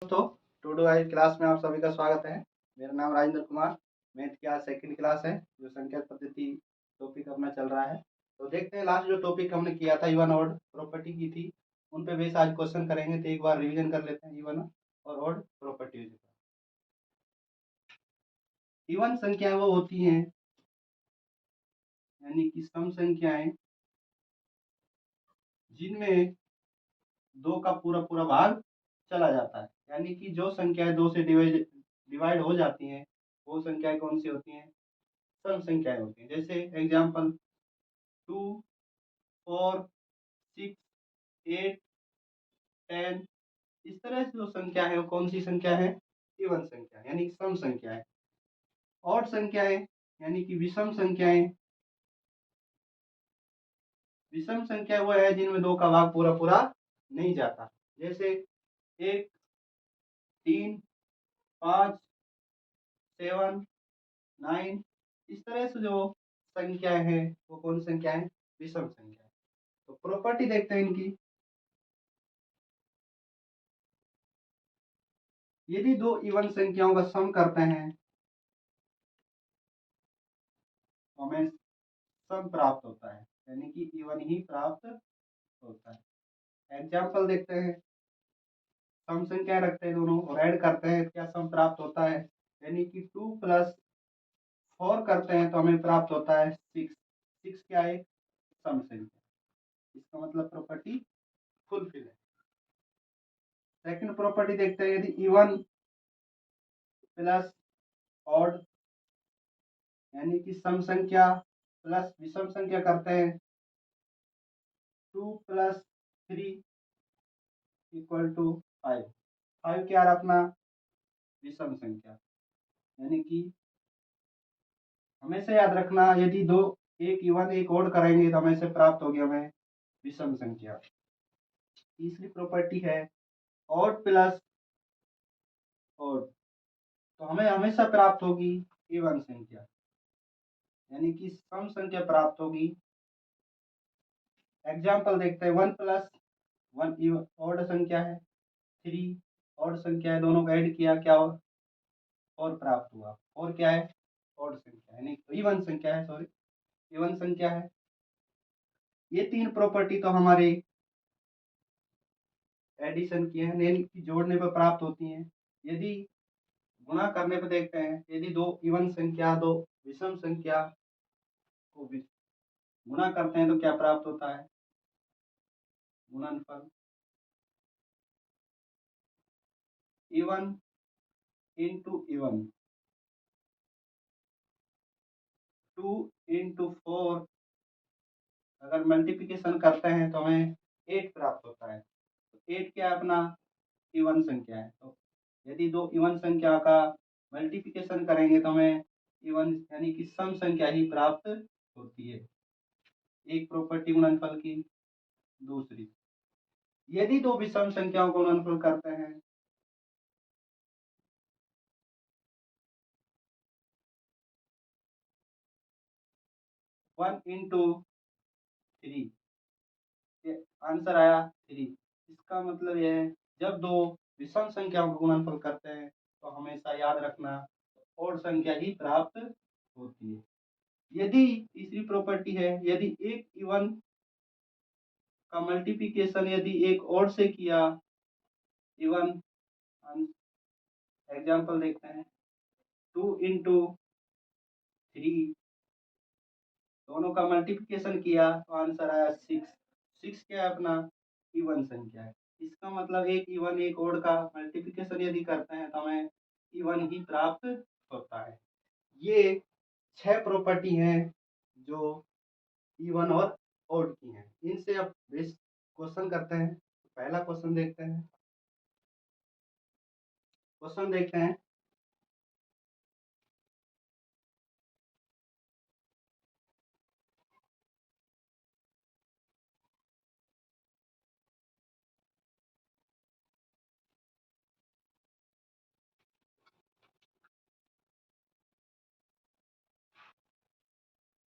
दोस्तों, today I class में आप सभी का स्वागत है। मेरा नाम राजेंद्र कुमार। मैथ की आज सेकंड क्लास है, जो संख्या पद्धति टॉपिक अपना चल रहा है। तो देखते हैं, लास्ट जो टॉपिक हमने किया था इवन ऑड प्रॉपर्टी की थी, उन पे बेस आज क्वेश्चन करेंगे। तो एक बार रिवीजन कर लेते हैं इवन और ऑड प्रॉपर्टीज। इवन संख्याएं वो होती हैं, यानी कि सम संख्याएं जिनमें दो का पूरा पूरा भाग चला जाता है, यानी कि जो संख्याएं दो से डिवाइड हो जाती हैं, वो संख्याएं कौन सी होती हैं? सम संख्याएं होती हैं। जैसे एग्जाम्पल 2, 4, 6, 8, 10, इस तरह से जो संख्या है वो कौन सी संख्या है? इवन संख्या, यानी सम संख्या है। ऑड संख्याएं यानी कि विषम संख्याएं। विषम संख्या वो है जिनमें दो का भाग पूरा पूरा नहीं जाता। जैसे 1, 3, 5, 7, 9, इस तरह से जो संख्याएं हैं वो कौन संख्या है? विषम संख्या। तो प्रॉपर्टी देखते हैं इनकी। यदि दो इवन संख्याओं का सम करते हैं तो हमें सम प्राप्त होता है, यानी कि इवन ही प्राप्त होता है। एग्जाम्पल देखते हैं। सम संख्या रखते हैं दोनों और ऐड करते हैं, क्या सम प्राप्त होता है? यानी कि 2 + 4 करते हैं तो हमें प्राप्त होता है 6। 6 क्या है? सम संख्या। इसका मतलब प्रॉपर्टी फुलफिल है। सेकंड प्रॉपर्टी देखते हैं। यदि इवन प्लस ऑड, यानी कि सम संख्या प्लस विषम संख्या करते हैं, 2 + 3 = 5। 5 क्या है अपना? विषम संख्या। यानी कि हमेशा याद रखना, यदि दो एक इवन एक ओड करेंगे तो हमें से प्राप्त होगी हमें विषम संख्या। तीसरी प्रॉपर्टी है ऑड प्लस ऑड, तो हमें हमेशा प्राप्त होगी इवन संख्या, यानी कि सम संख्या प्राप्त होगी। एग्जाम्पल देखते हैं। 1 + 1 ऑड संख्या है, 3 ऑड संख्या है, दोनों का ऐड किया क्या और प्राप्त हुआ। और क्या है? ऑड संख्या, यानी इवन संख्या है, सॉरी इवन संख्या है। ये तीन प्रॉपर्टी तो हमारे एडिशन की है, यानी कि जोड़ने पर प्राप्त होती हैं। यदि गुणा करने पर देखते हैं, यदि दो इवन संख्या दो विषम संख्या को गुणा करते हैं तो क्या प्राप्त होता है? गुणनफल। इवन इंटू इवन, 2 × 4 अगर मल्टीप्लिकेशन करते हैं तो हमें 8 प्राप्त होता है। तो 8 क्या है अपना? इवन संख्या है। तो यदि दो इवन संख्या का मल्टीप्लिकेशन करेंगे तो हमें इवन यानी कि सम संख्या ही प्राप्त होती है। एक प्रॉपर्टी गुणनफल की। दूसरी, यदि दो विषम संख्याओं को गुणनफल करते हैं, 1 × 3, आंसर आया 3। इसका मतलब यह है, जब दो विषम संख्याओं को गुणनफल करते हैं तो हमेशा याद रखना और संख्या ही प्राप्त होती है। यदि तीसरी प्रॉपर्टी है, यदि एक इवन का मल्टीप्लिकेशन यदि एक और से किया इवन, एग्जाम्पल देखते हैं। 2 × 3 दोनों का मल्टीप्लिकेशन किया तो आंसर आया 6। 6 क्या है अपना? इवन संख्या है। इसका मतलब एक इवन एक ओड का मल्टीप्लिकेशन यदि करते हैं तो हमें इवन ही प्राप्त होता है। ये 6 प्रॉपर्टी हैं जो इवन और ओड की हैं। इनसे अब बेस क्वेश्चन करते हैं। पहला क्वेश्चन देखते हैं। क्वेश्चन देखते हैं।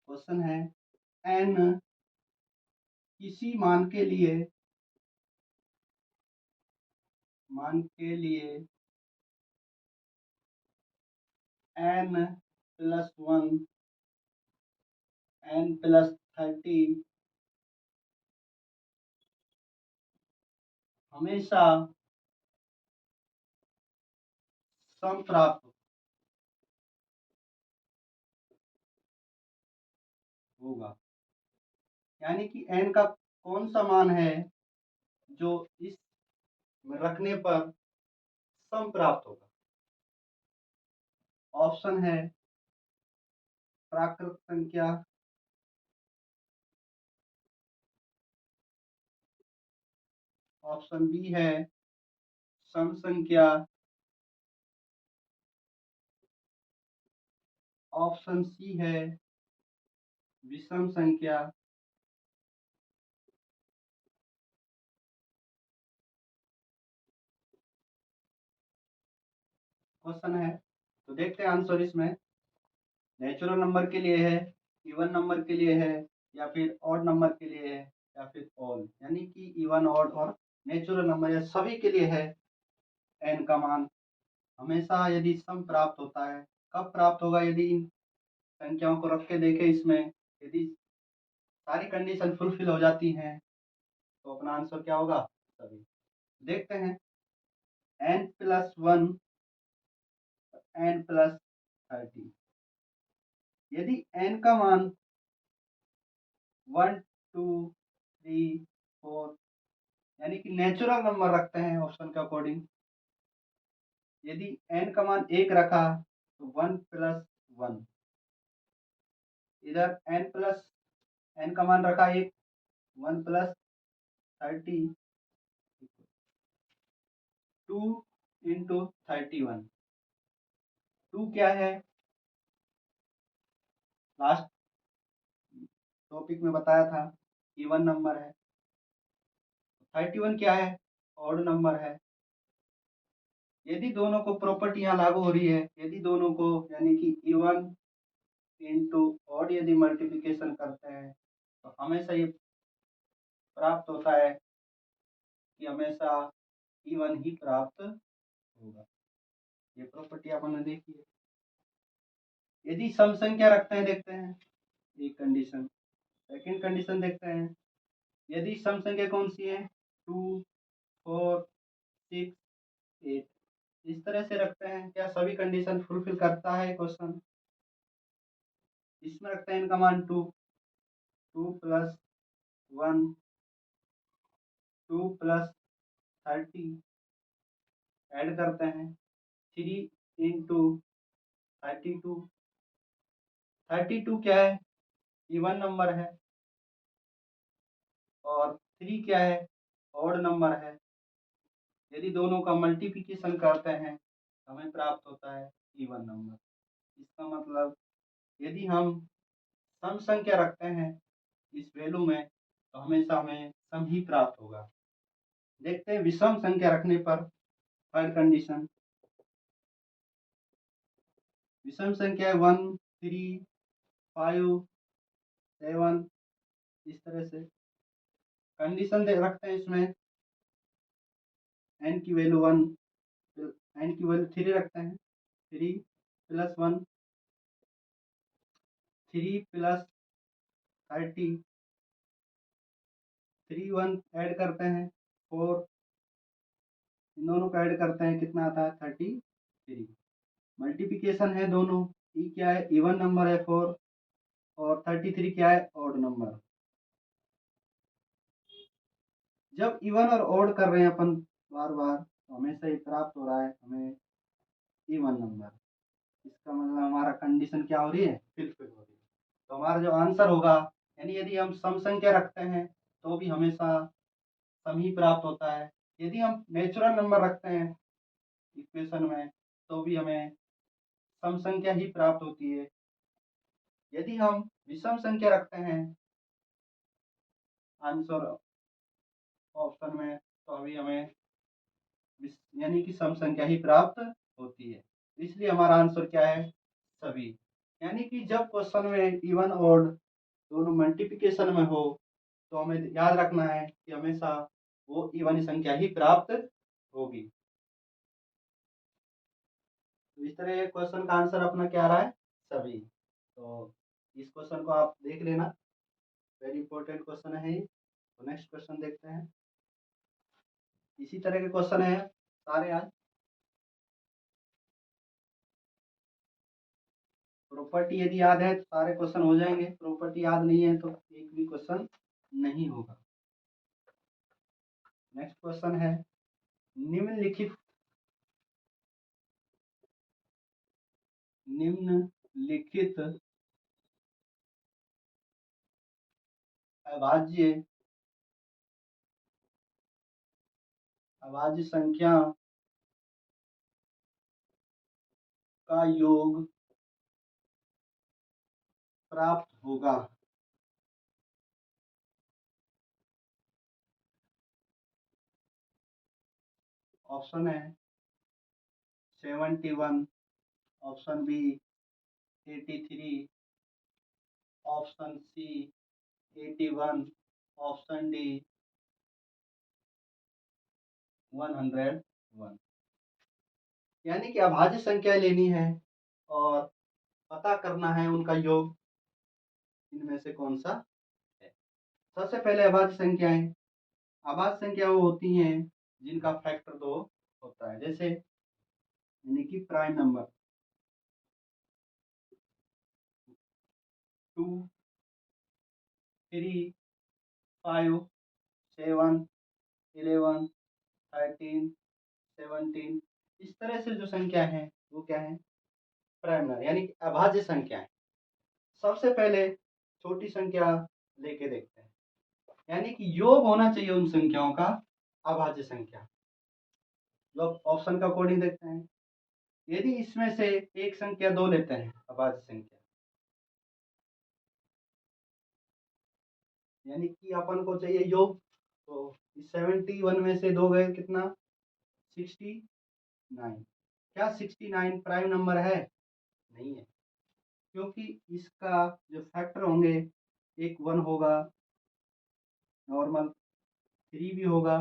क्वेश्चन है n किसी मान के लिए मान के लिए n+1 n+30 हमेशा सम प्राप्त होगा। यानी कि n का कौन सा मान है जो इस में रखने पर सम प्राप्त होगा। ऑप्शन है प्राकृत संख्या, ऑप्शन बी है सम संख्या, ऑप्शन सी है विषम संख्या, क्वेश्चन है। तो देखते हैं आंसर इसमें नेचुरल नंबर के लिए है, इवन नंबर के लिए है, या फिर ऑड नंबर के लिए है, या फिर ऑल, यानी कि इवन, ऑड और नेचुरल नंबर या सभी के लिए है। एन का मान हमेशा यदि सम प्राप्त होता है, कब प्राप्त होगा? यदि इन संख्याओं को रख के देखें, इसमें यदि सारी कंडीशन फुलफिल हो जाती हैं तो अपना आंसर क्या होगा? सभी। देखते हैं n+1 n+30 यदि n का मान 1 2 3 4 यानी कि नेचुरल नंबर रखते हैं ऑप्शन के अकॉर्डिंग। यदि n का मान 1 रखा तो 1+1, इधर n का मान रखा 1, 1+30 2 × 31। 2 क्या है? लास्ट टॉपिक में बताया था इवन नंबर है। 31 क्या है? ऑड नंबर है। यदि दोनों को प्रॉपर्टी यहाँ लागू हो रही है, यदि दोनों को यानी कि इवन इंटू ऑड यदि मल्टीप्लिकेशन करते हैं तो हमेशा ये प्राप्त होता है कि हमेशा इवन ही प्राप्त होगा। ये प्रॉपर्टी आपने देखी है। यदि सम संख्या रखते हैं, देखते हैं एक कंडीशन। सेकंड कंडीशन देखते हैं, यदि सम संख्या कौन सी है? 2 4 6 8 इस तरह से रखते हैं। क्या सभी कंडीशन फुलफिल करता है क्वेश्चन? इसमें रखते हैं इनका मान 2 2+1 2+30 ऐड करते हैं 3 × 32। 32 क्या है? इवन नंबर है और 3 क्या है? ऑड नंबर है। यदि दोनों का मल्टीप्लिकेशन करते हैं तो हमें प्राप्त होता है इवन नंबर। इसका मतलब यदि हम सम संख्या रखते हैं इस वैल्यू में तो हमेशा हमें सम ही प्राप्त होगा। देखते हैं विषम संख्या रखने पर थर्ड कंडीशन। विषम संख्या 1 3 5 7 इस तरह से कंडीशन दे रखते हैं। इसमें n की वैल्यू 1 n की वैल्यू 3 रखते हैं। 3+1 3+30 3 1 ऐड करते हैं 4, इन दोनों को ऐड करते हैं, कितना आता है? 33। मल्टीप्लिकेशन है दोनों। ई क्या है? इवन नंबर है 4 और 33 क्या है? Odd number. जब इवन और ऑड कर रहे हैं अपन बार बार तो हमेशा ही प्राप्त हो रहा है हमें इवन नंबर। इसका मतलब हमारा कंडीशन क्या हो रही है? फुलफिल हो रही है। तो हमारा जो आंसर होगा, यानी यदि हम सम संख्या रखते हैं तो भी हमेशा सम ही प्राप्त होता है। यदि हम नेचुरल नंबर रखते हैं इक्वेशन में तो भी हमें सम संख्या ही प्राप्त होती है। यदि हम विषम संख्या रखते हैं आंसर ऑप्शन में तो अभी हमें यानी कि सम संख्या ही प्राप्त होती है। इसलिए हमारा आंसर क्या है? सभी। यानी कि जब क्वेश्चन में इवन ऑड दोनों मल्टीप्लिकेशन में हो तो हमें याद रखना है कि हमेशा वो इवन संख्या ही प्राप्त होगी। इस तरह क्वेश्चन का आंसर अपना क्या आ रहा है, सभी। तो इस क्वेश्चन को आप देख लेना, वेरी इंपॉर्टेंट क्वेश्चन है ये। तो नेक्स्ट क्वेश्चन देखते हैं। इसी तरह के क्वेश्चन है सारे आज। प्रॉपर्टी यदि याद है तो सारे क्वेश्चन हो जाएंगे, प्रॉपर्टी याद नहीं है तो एक भी क्वेश्चन नहीं होगा। नेक्स्ट क्वेश्चन है, निम्नलिखित अभाज्य अभाज्य संख्या का योग प्राप्त होगा। ऑप्शन है 71, option B 83, option C 81, option D 101। यानी कि अभाज्य संख्या लेनी है और पता करना है उनका योग, इनमें से कौन सा है। सबसे पहले अभाज्य संख्याएं, अभाज्य संख्या वो होती हैं जिनका फैक्टर 2 होता है, जैसे यानी कि प्राइम नंबर 2, 3, 5, 7, 11, 13, 17, इस तरह से जो संख्या है वो क्या है, प्राइम नंबर यानी कि अभाज्य संख्या है। सबसे पहले छोटी संख्या लेके देखते हैं, यानी कि योग होना चाहिए उन संख्याओं का अभाज्य संख्या। जो ऑप्शन का कोडिंग देखते हैं, यदि इसमें से एक संख्या 2 लेते हैं अभाज्य संख्या, यानी कि अपन को चाहिए योग, तो 71 में से 2 गए कितना, 69। क्या 69 प्राइम नंबर है, नहीं है, क्योंकि इसका जो फैक्टर होंगे, एक 1 होगा, नॉर्मल 3 भी होगा,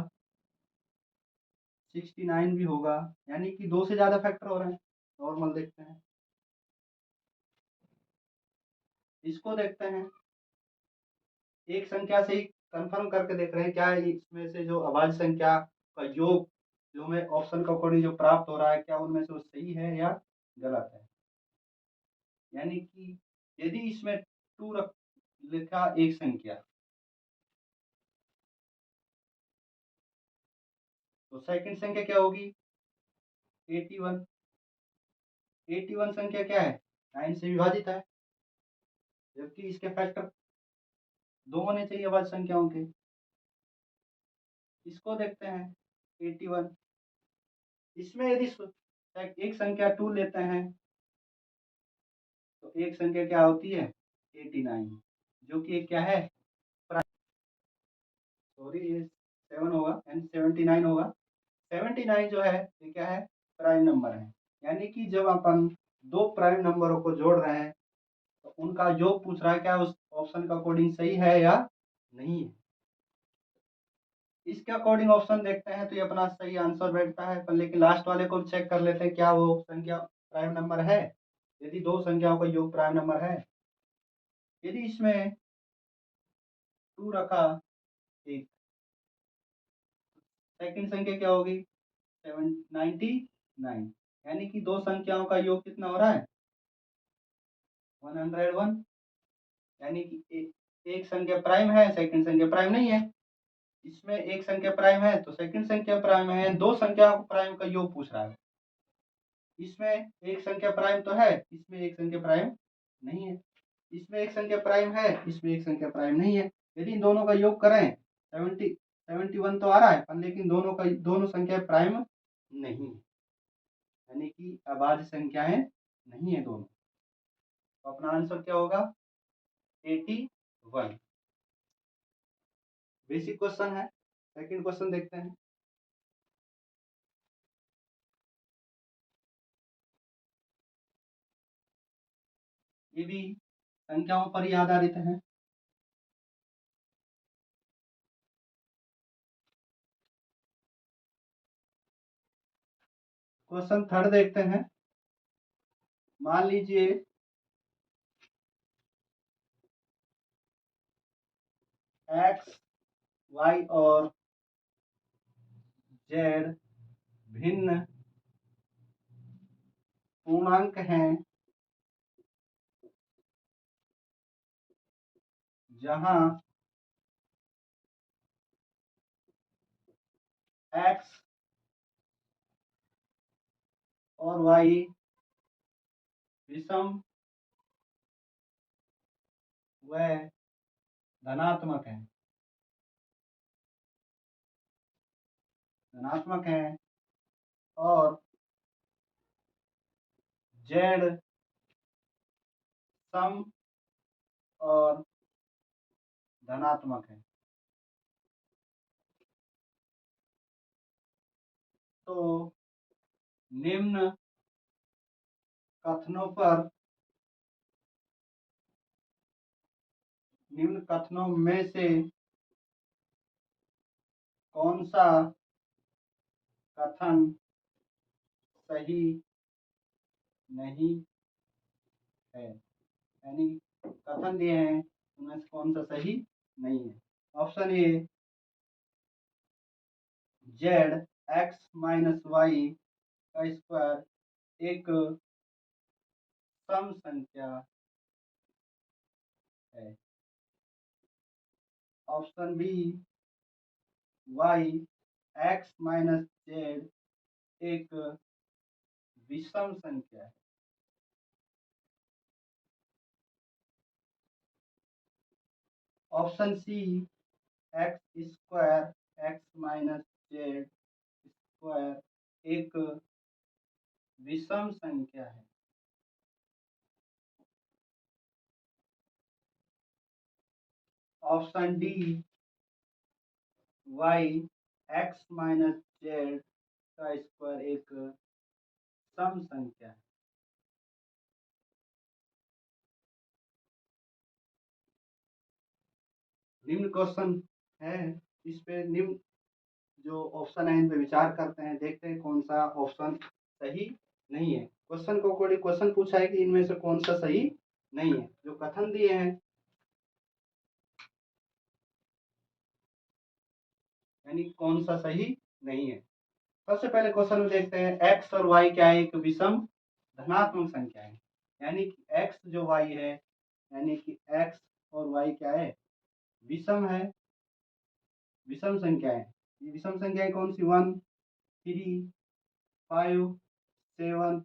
69 भी होगा, यानी कि 2 से ज्यादा फैक्टर हो रहे हैं। नॉर्मल देखते हैं, इसको देखते हैं, एक संख्या से ही कंफर्म करके देख रहे हैं क्या इसमें से जो अभाज्य संख्या का योग जो हमें ऑप्शन का अकॉर्डिंग जो प्राप्त हो रहा है, क्या उनमें से वो सही है या गलत है। यानी कि यदि इसमें 2 लिखा एक संख्या, तो सेकंड संख्या क्या होगी, 81। 81 संख्या क्या है, 9 से विभाजित है, जबकि इसके फैक्टर 2 होने चाहिए अभाज्य संख्याओं के। इसको देखते हैं 81, इसमें यदि एक संख्या 2 लेते हैं तो एक संख्या क्या होती है, 89, जो कि क्या है, सॉरी ये 7 होगा यानी 79 होगा। 79 जो है ये क्या है, प्राइम नंबर है। यानी कि जब अपन दो प्राइम नंबरों को जोड़ रहे हैं तो उनका योग पूछ रहा है, क्या उस ऑप्शन का कोडिंग सही है या नहीं है। इसके अकॉर्डिंग ऑप्शन देखते हैं तो ये अपना सही आंसर बैठता है, पर लेकिन लास्ट वाले को चेक कर लेते हैं क्या वो संख्या प्राइम नंबर है। यदि दो संख्याओं का योग प्राइम नंबर है, यदि इसमें 2 रखा एक, सेकंड संख्या क्या होगी, 799, यानी कि दो संख्याओं का योग कितना हो रहा है, 101। यानी कि एक संख्या प्राइम है, सेकंड संख्या प्राइम नहीं है। इसमें एक संख्या प्राइम है तो सेकंड संख्या प्राइम है, दो संख्याओं प्राइम का योग पूछ रहा है। इसमें एक संख्या प्राइम तो है, इसमें एक संख्या प्राइम नहीं है। इसमें एक संख्या प्राइम है, इसमें एक संख्या प्राइम नहीं है। यदि इन दोनों का योग करें 71 तो आ रहा है, पर लेकिन दोनों संख्या प्राइम नहीं है, यानी कि अभाज्य संख्याएं नहीं है दोनों। तो अपना आंसर क्या होगा, 81। बेसिक क्वेश्चन है। सेकंड क्वेश्चन देखते हैं। ये भी संख्याओं पर ही आधारित है। क्वेश्चन थर्ड देखते हैं। मान लीजिए एक्स वाई और जेड भिन्न पूर्णांक हैं जहां एक्स और वाई विषम व धनात्मक है, और जेड सम और धनात्मक है। तो निम्न कथनों पर निम्न कथनों में से कौन सा कथन सही नहीं है, यानी कथन दिए हैं उनमें से कौन सा सही नहीं है। Option A Z X minus Y का स्क्वायर एक सम संख्या है। Option B Y X minus Z एक विषम संख्या है। Option C X square X minus Z square एक विषम संख्या है। Option D Y X minus Z का स्क्वायर एक सम संख्या है। निम्न क्वेश्चन है, इस पे निम्न जो ऑप्शन है इन पे विचार करते हैं, देखते हैं कौन सा ऑप्शन सही नहीं है। क्वेश्चन को कोई क्वेश्चन पूछा है कि इनमें से कौन सा सही नहीं है। जो कथन दिए हैं यानी कौन सा सही नहीं है। सबसे पहले क्वेश्चन में देखते हैं एक्स और वाई क्या है, एक विषम धनात्मक संख्या है, यानी कि एक्स जो वाई है, यानी कि एक्स और वाई क्या है, विषम है, विषम संख्या है। ये विषम संख्या कौन सी, 1 3 5 7,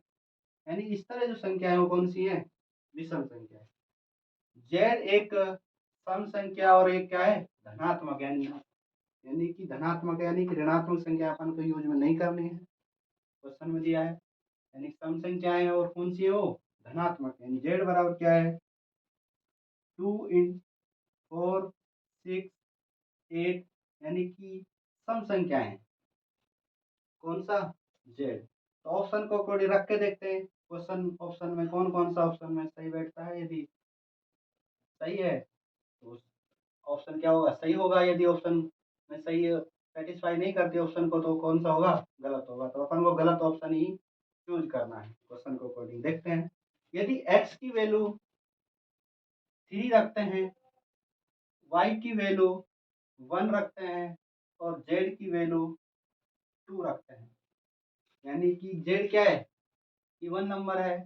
यानी इस तरह जो संख्या है वो कौन सी है, विषम संख्या है। जेड एक सम संख्या और एक क्या है, धनात्मक, यानी कि धनात्मक यानी कि ऋणात्मक संख्या अपन को यूज में नहीं करनी है, क्वेश्चन में दिया है। यानी सम संख्या है और कौन सी है वो, धनात्मक, यानी जेड बराबर क्या है 2 इन 4 6 8, यानी कि सम संख्या है कौन सा, जेड। तो ऑप्शन को कोई रख के देखते हैं क्वेश्चन, ऑप्शन में कौन कौन सा ऑप्शन में सही बैठता है। यदि सही है तो ऑप्शन क्या होगा, सही होगा। यदि ऑप्शन में सही सेटिस्फाई नहीं करती ऑप्शन को तो कौन सा होगा, गलत होगा। तो अपन को गलत ऑप्शन ही चूज करना है। क्वेश्चन को अकॉर्डिंग देखते हैं। यदि x की वैल्यू 3 रखते हैं, y की वैल्यू 1 रखते हैं और z की वैल्यू 2 रखते हैं, यानी कि z क्या है, इवन नंबर है,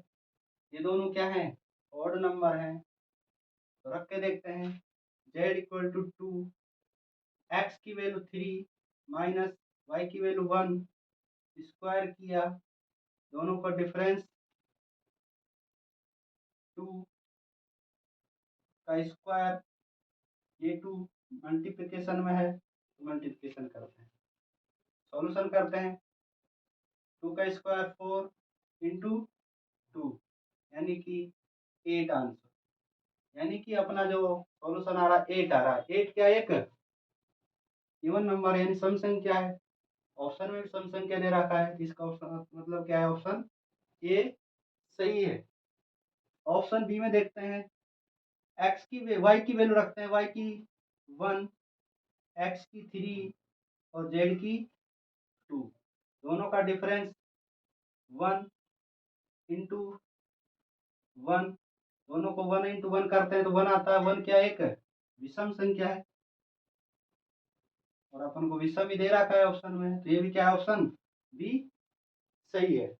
ये दोनों क्या है, ऑड नंबर है। तो रख के देखते हैं z इक्वल टू 2, एक्स की वैल्यू 3 माइनस वाई की वैल्यू 1, स्क्वायर किया, दोनों का डिफरेंस 2 का स्क्वायर, ये 2 मल्टीप्लिकेशन में है तो मल्टीप्लिकेशन करते हैं, सॉल्यूशन करते हैं। 2 का स्क्वायर 4 इंटू 2, यानी कि 8 आंसर, यानी कि अपना जो सॉल्यूशन आ रहा है 8 आ रहा है। 8 क्या, एक इवन नंबर यानी सम संख्या है। ऑप्शन में भी सम संख्या दे रखा है, इसका ऑप्शन मतलब क्या है, ऑप्शन ए सही है। ऑप्शन बी में देखते हैं एक्स की वाई की वैल्यू रखते हैं, वाई की 1, एक्स की 3 और जेड की 2, दोनों का डिफरेंस 1 इंटू वन, दोनों को 1 इंटू 1 करते हैं तो 1 आता है। 1 क्या एक विषम संख्या है और अपन को विषम ही दे रखा है ऑप्शन में, तो ये भी क्या है, ऑप्शन बी सही है।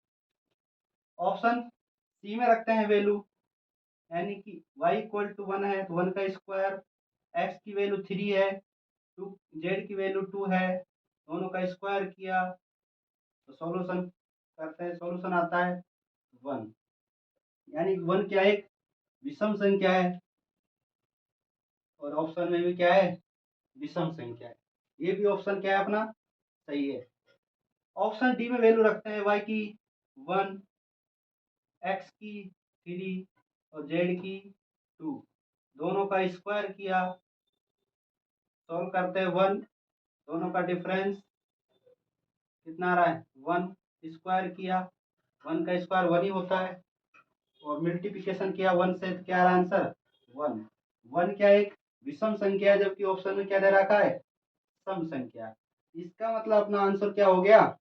ऑप्शन सी में रखते हैं वैल्यू, यानी कि y इक्वल टू 1 है तो 1 का स्क्वायर, x की वैल्यू 3 है, 2 z की वैल्यू 2 है, दोनों का स्क्वायर किया तो सॉल्यूशन करते हैं, सॉल्यूशन आता है 1, यानी 1 क्या एक विषम संख्या है और ऑप्शन में भी क्या है, विषम संख्या है। ये भी ऑप्शन क्या है अपना सही है। ऑप्शन डी में वैल्यू रखते हैं y की 1, x की 3 और z की 2, दोनों का स्क्वायर किया, सॉल्व करते हैं 1, दोनों का डिफरेंस कितना आ रहा है 1, स्क्वायर किया 1 का स्क्वायर 1 ही होता है और मल्टीप्लिकेशन किया 1 से, क्या रहा आंसर 1। 1 क्या एक विषम संख्या है जबकि ऑप्शन में क्या दे रखा है सम संख्या। इसका मतलब अपना आंसर क्या हो गया,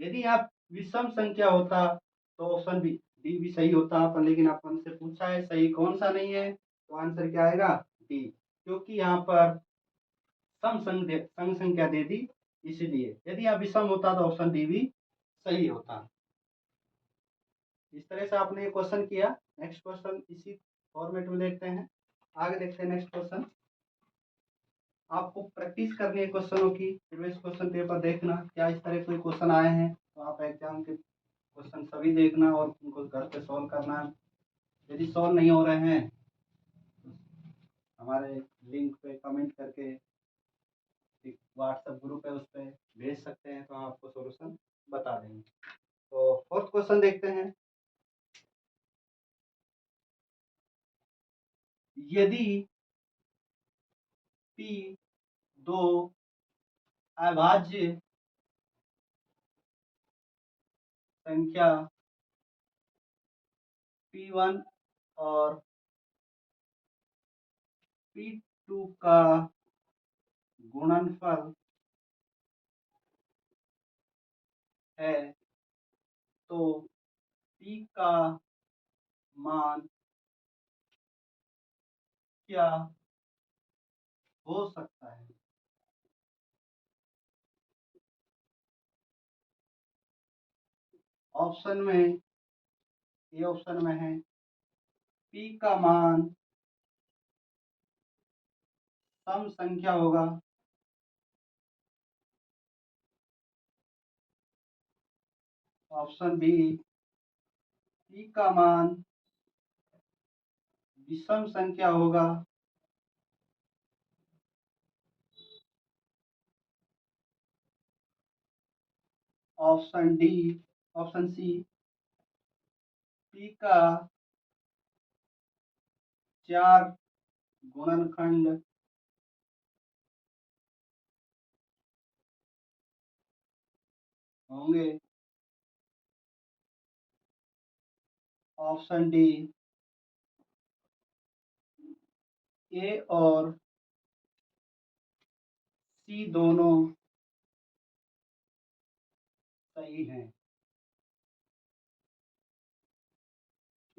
यदि आप विषम संख्या होता तो ऑप्शन बी डी भी सही होता अपन, लेकिन अपन से पूछा है सही कौन सा नहीं है, तो आंसर क्या आएगा डी, क्योंकि यहाँ पर सम संख्या दे दी इसीलिए। यदि आप विषम होता तो ऑप्शन डी भी सही होता। इस तरह से आपने ये क्वेश्चन किया। नेक्स्ट क्वेश्चन इसी फॉर्मेट में देखते हैं, आगे देखते हैं नेक्स्ट क्वेश्चन। आपको प्रैक्टिस करनी है क्वेश्चनों की, प्रीवियस क्वेश्चन पेपर देखना क्या इस तरह कोई क्वेश्चन आए हैं, तो आप एग्जाम के क्वेश्चन सभी देखना और उनको घर पे सॉल्व करना। यदि सॉल्व नहीं हो रहे हैं तो हमारे लिंक पे कमेंट करके, एक व्हाट्सएप ग्रुप है उस पर भेज सकते हैं, तो हम आपको सॉल्यूशन बता देंगे। तो फोर्थ क्वेश्चन देखते हैं। यदि p दो अभाज्य संख्या p1 और p2 का गुणनफल है तो p का मान क्या हो सकता है। ऑप्शन में, ये ऑप्शन में है p का मान सम संख्या होगा, ऑप्शन बी p का मान विषम संख्या होगा, option D, option C p का 4 गुणनखंड होंगे, ऑप्शन डी ए और सी दोनों सही हैं।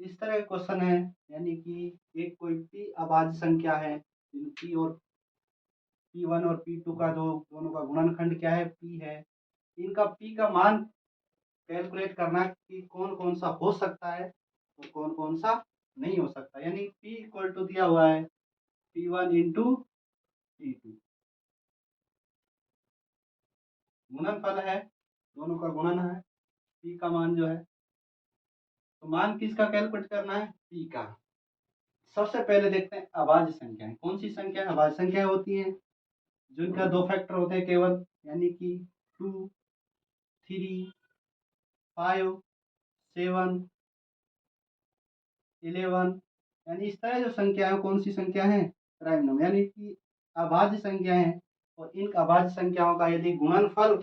इस तरह का क्वेश्चन है, यानी कि एक कोई p अभाज्य संख्या है, p और p1 और p2 का जो दोनों का गुणनखंड क्या है p है, इनका p का मान कैलकुलेट करना कि कौन कौन सा हो सकता है और कौन कौन सा नहीं हो सकता। यानी p इक्वल टू दिया हुआ है p1 इंटू p2, गुणनफल है, दोनों का गुणन है, p का मान जो है, तो मान किसका कैलकुलेट करना है p का। सबसे पहले देखते हैं अभाज्य संख्याएं, कौन सी संख्या अभाज्य संख्या होती है जिनका दो फैक्टर होते हैं केवल, यानी कि 2, 3, 5, 7, 11, यानी इस तरह जो संख्या है कौन सी संख्या है प्राइम नंबर, यानी कि अभाज्य संख्या है। और इन अभाज्य संख्याओं का यदि गुणनफल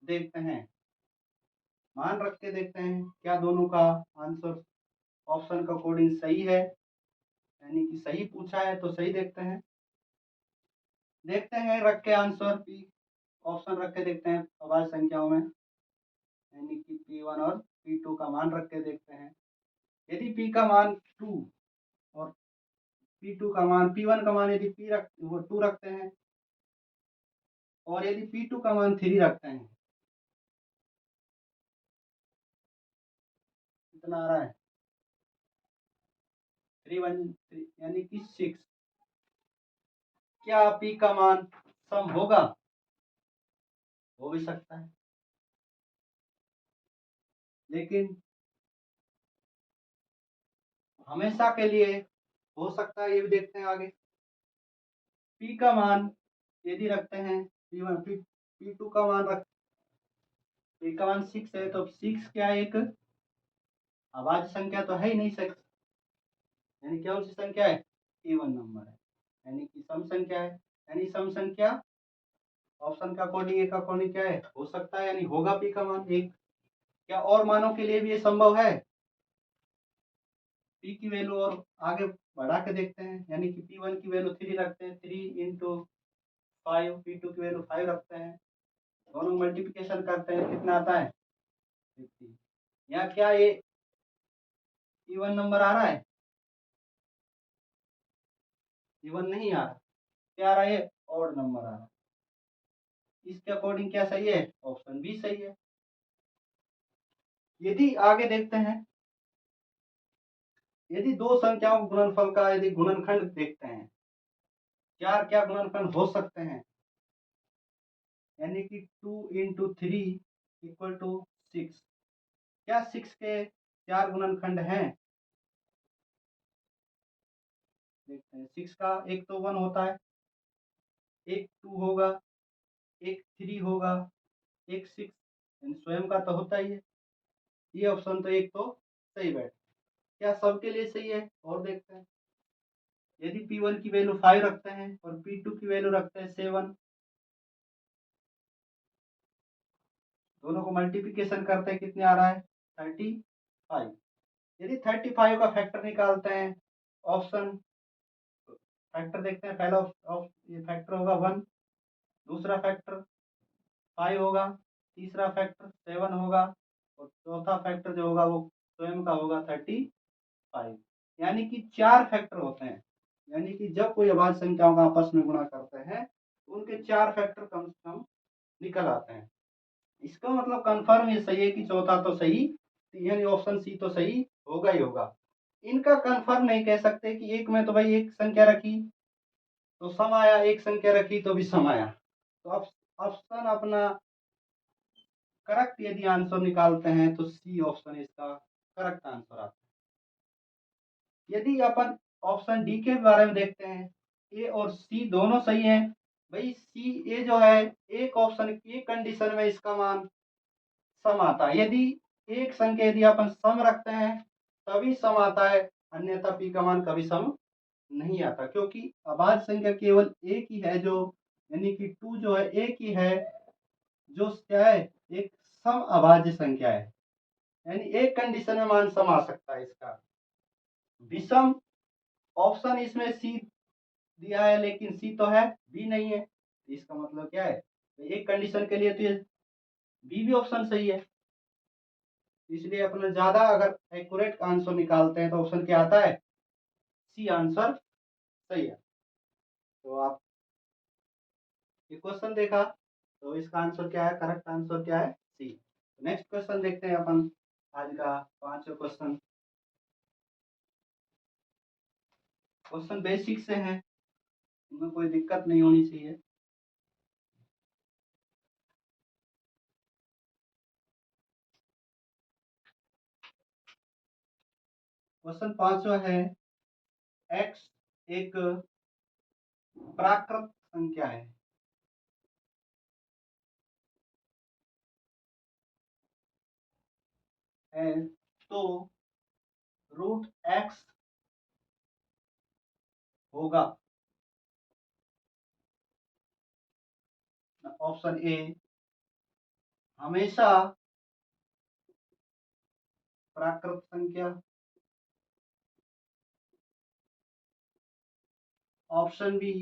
देखते हैं, मान रख के देखते हैं क्या दोनों का आंसर ऑप्शन का कोडिंग सही है, यानी कि सही पूछा है तो सही देखते हैं। देखते हैं रख के आंसर पी, ऑप्शन रख के देखते हैं अभाज्य संख्याओं में, यानी कि p1 और p2 का मान रख के देखते हैं यदि p का मान 2 और p2 का मान p1 का मान यदि वो 2 रखते हैं और यदि p2 का मान 3 रखते हैं, कितना आ रहा है 3 यानी कि 6। क्या p का मान सम होगा? हो भी सकता है, लेकिन हमेशा के लिए हो सकता है, ये भी देखते हैं आगे। p का मान यदि रखते हैं p1 p2 का मान रख p का मान 6 है, तो 6 क्या एक अभाज्य संख्या तो है ही नहीं 6, यानी कौन सी संख्या है? इवन नंबर है, यानी कि सम संख्या है। यानी सम संख्या ऑप्शन का अकॉर्डिंग एक अकॉर्डिंग क्या है? हो सकता है, यानी होगा p का मान एक। क्या और मानों के लिए भी ये संभव है? p की वैल्यू और आगे बढ़ा के देखते हैं, यानी कि p1 की वैल्यू 3 रखते हैं, 3 इंटू 5, p2 की वैल्यू 5 रखते हैं, दोनों मल्टीप्लिकेशन करते हैं, कितना आता है 50। यहाँ क्या ये इवन नंबर आ रहा है? इवन नहीं आ रहा, क्या आ रहा है? ऑड नंबर आ रहा है। इसके अकॉर्डिंग क्या सही है? ऑप्शन बी सही है। यदि आगे देखते हैं, यदि दो संख्याओं के गुणनफल का यदि गुणनखंड देखते हैं, चार क्या गुणनखंड हो सकते हैं? यानी कि 2 × 3 = 6। क्या 6 के चार गुणनखंड हैं? देखते हैं। 6 का एक तो 1 होता है, एक 2 होगा, एक 3 होगा, एक 6 स्वयं का तो होता ही है। ये ऑप्शन तो एक तो सही बैठ। क्या सबके लिए सही है? और देखते हैं। यदि p1 की वैल्यू 5 रखते हैं और p2 की वैल्यू रखते हैं 7, दोनों को मल्टीप्लिकेशन करते हैं, कितने आ रहा है 35। यदि 35 का फैक्टर निकालते हैं, ऑप्शन फैक्टर देखते हैं। पहला ये फैक्टर होगा 1, दूसरा फैक्टर 5 होगा, तीसरा फैक्टर 7 होगा और चौथा फैक्टर जो होगा वो स्वयं का होगा 35। यानी कि 4 फैक्टर होते हैं। यानी कि जब कोई अभाज्य संख्याओं का आपस में गुणा करते हैं तो उनके 4 फैक्टर कम से कम निकल आते हैं। इसका मतलब कंफर्म ये सही है कि चौथा तो सही, यानी ऑप्शन सी तो सही होगा ही होगा। इनका कंफर्म नहीं कह सकते कि एक में तो भाई एक संख्या रखी तो सम आया, एक संख्या रखी तो भी सम आया। तो अब ऑप्शन अपना करेक्ट यदि आंसर निकालते हैं तो सी ऑप्शन इसका करेक्ट आंसर आता है। यदि अपन ऑप्शन डी के बारे में देखते हैं, ए और सी दोनों सही हैं। भाई सी ए जो है, एक ऑप्शन एक कंडीशन में इसका मान सम आता है। यदि एक संख्या यदि अपन सम रखते हैं तभी सम आता है, अन्यथा पी का मान कभी सम नहीं आता, क्योंकि अभाज्य संख्या केवल एक ही है जो, यानी कि 2 जो है एक ही है जो क्या है, एक सम अभाज्य संख्या है। यानी एक कंडीशन में मान सम आ सकता है इसका। विषम ऑप्शन इसमें सी दिया है, लेकिन सी तो है, बी नहीं है। इसका मतलब क्या है? एक कंडीशन के लिए तो ये बी भी ऑप्शन सही है। इसलिए अपना ज्यादा अगर एक्यूरेट आंसर निकालते हैं तो ऑप्शन क्या आता है? सी आंसर सही है। तो आप ये क्वेश्चन देखा तो इसका आंसर क्या है? करेक्ट आंसर क्या है? सी। नेक्स्ट क्वेश्चन देखते हैं अपन, आज का 5वां क्वेश्चन। क्वेश्चन बेसिक से है, इनमें कोई दिक्कत नहीं होनी चाहिए। क्वेश्चन 5वां है, x एक प्राकृत संख्या है तो √x होगा। ऑप्शन ए हमेशा प्राकृत संख्या, ऑप्शन बी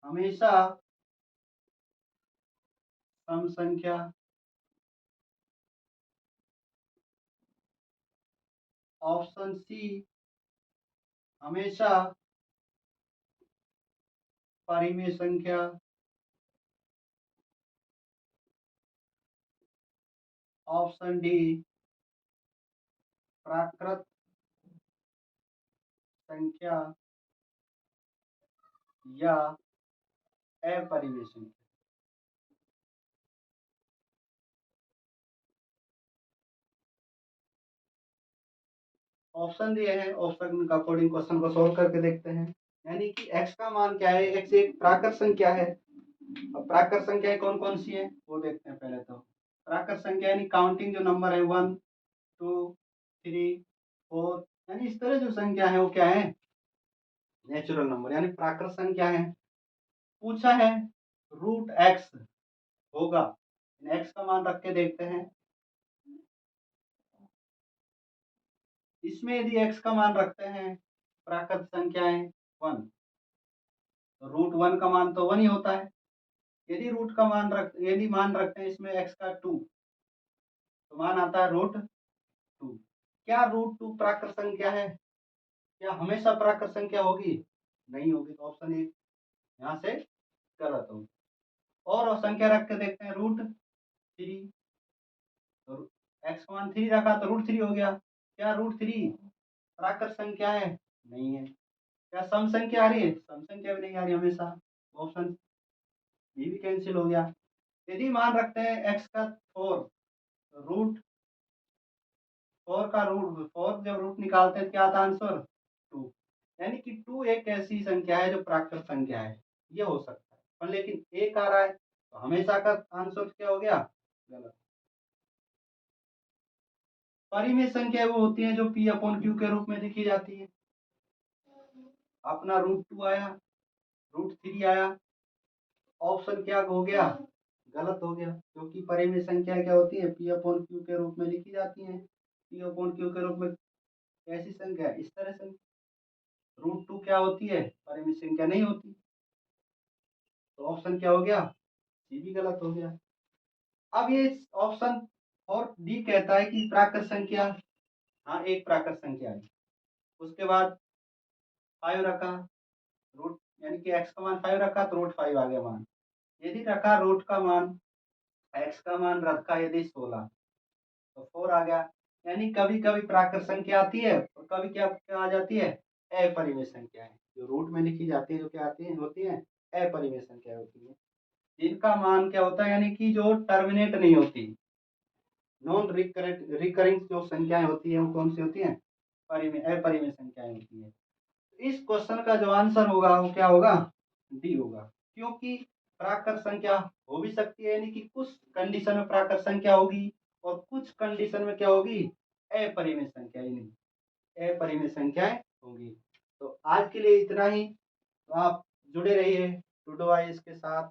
हमेशा सम संख्या, ऑप्शन सी हमेशा परिमेय संख्या, ऑप्शन डी प्राकृत संख्या या अपरिमेय संख्या। ऑप्शन दिए हैं, ऑप्शन का अकॉर्डिंग क्वेश्चन को सोल्व करके देखते हैं। यानी कि x का मान क्या है, x एक प्राकृत संख्या है। अब प्राकृत संख्याएं कौन कौन सी है वो देखते हैं पहले। तो प्राकृत संख्या यानी काउंटिंग जो नंबर है 1 2 3 4, यानी इस तरह जो संख्या है वो क्या है, नेचुरल नंबर यानी प्राकृत संख्या है। पूछा है रूट एक्स होगा, एक्स का मान रख के देखते हैं। इसमें यदि x का मान रखते हैं प्राकृत संख्याएं 1, तो रूट 1 का मान तो 1 ही होता है। यदि मान रखते हैं इसमें x का 2, तो मान आता है रूट 2। क्या रूट 2 प्राकृत संख्या है? क्या हमेशा प्राकृत संख्या होगी? नहीं होगी, तो ऑप्शन ए यहाँ से गलत होगी। और संख्या रख के देखते हैं रूट 3, तो x का मान 3 रखा तो रूट 3 हो गया। क्या रूट 3 प्राकृत संख्या है? नहीं है। क्या सम संख्या आ रही है? सम संख्या भी नहीं आ रही हमेशा, ऑप्शन बी भी कैंसिल हो गया। यदि मान रखते हैं x का 4, रूट 4 का रूट 4 जब रूट निकालते हैं क्या आता है आंसर 2। यानी कि 2 एक ऐसी संख्या है जो प्राकृत संख्या है, ये हो सकता है। पर लेकिन एक आ रहा है तो हमेशा का आंसर क्या हो गया, गलत। परिमेय संख्या वो होती है जो p अपॉन क्यू के रूप में लिखी जाती है। अपना रूट 2 आया, रूट 3 आया, ऑप्शन क्या हो गया, गलत हो गया। क्योंकि परिमेय संख्या क्या होती है, p अपॉन क्यू के रूप में लिखी जाती है। p अपॉन क्यू के रूप में ऐसी संख्या इस तरह से, रूट 2 क्या होती है, परिमेय संख्या नहीं होती। तो ऑप्शन क्या हो गया, सी भी गलत हो गया। अब ये ऑप्शन और डी कहता है कि प्राकृत संख्या, हाँ एक प्राकृत संख्या है। उसके बाद 5 रखा, रूट यानी कि x का मान 5 रखा तो रूट 5 आ गया मान। यदि रखा रूट का मान, x का मान रखा यदि 16, तो 4 आ गया। यानी कभी कभी प्राकृत संख्या आती है और कभी क्या क्या आ जाती है, अपरिमेय संख्या है जो रूट में लिखी जाती है, जो क्या आती है होती है, अपरिमेय संख्या होती है। जिनका मान क्या होता है, यानी कि जो टर्मिनेट नहीं होती, नॉन रिकरिंग जो संख्याएं होती है वो कौन सी होती हैं, परिमेय अपरिमेय संख्याएं होती है। इस क्वेश्चन का जो आंसर होगा वो क्या होगा, डी होगा। क्योंकि प्राकृत संख्या हो भी सकती है, यानी कि कुछ कंडीशन में प्राकृत संख्या होगी और कुछ कंडीशन में क्या होगी, अपरिमेय संख्या ही नहीं, अपरिमेय संख्याएं होंगी। तो आज के लिए इतना ही। तो आप जुड़े रहिए टूडो आईएएस के साथ।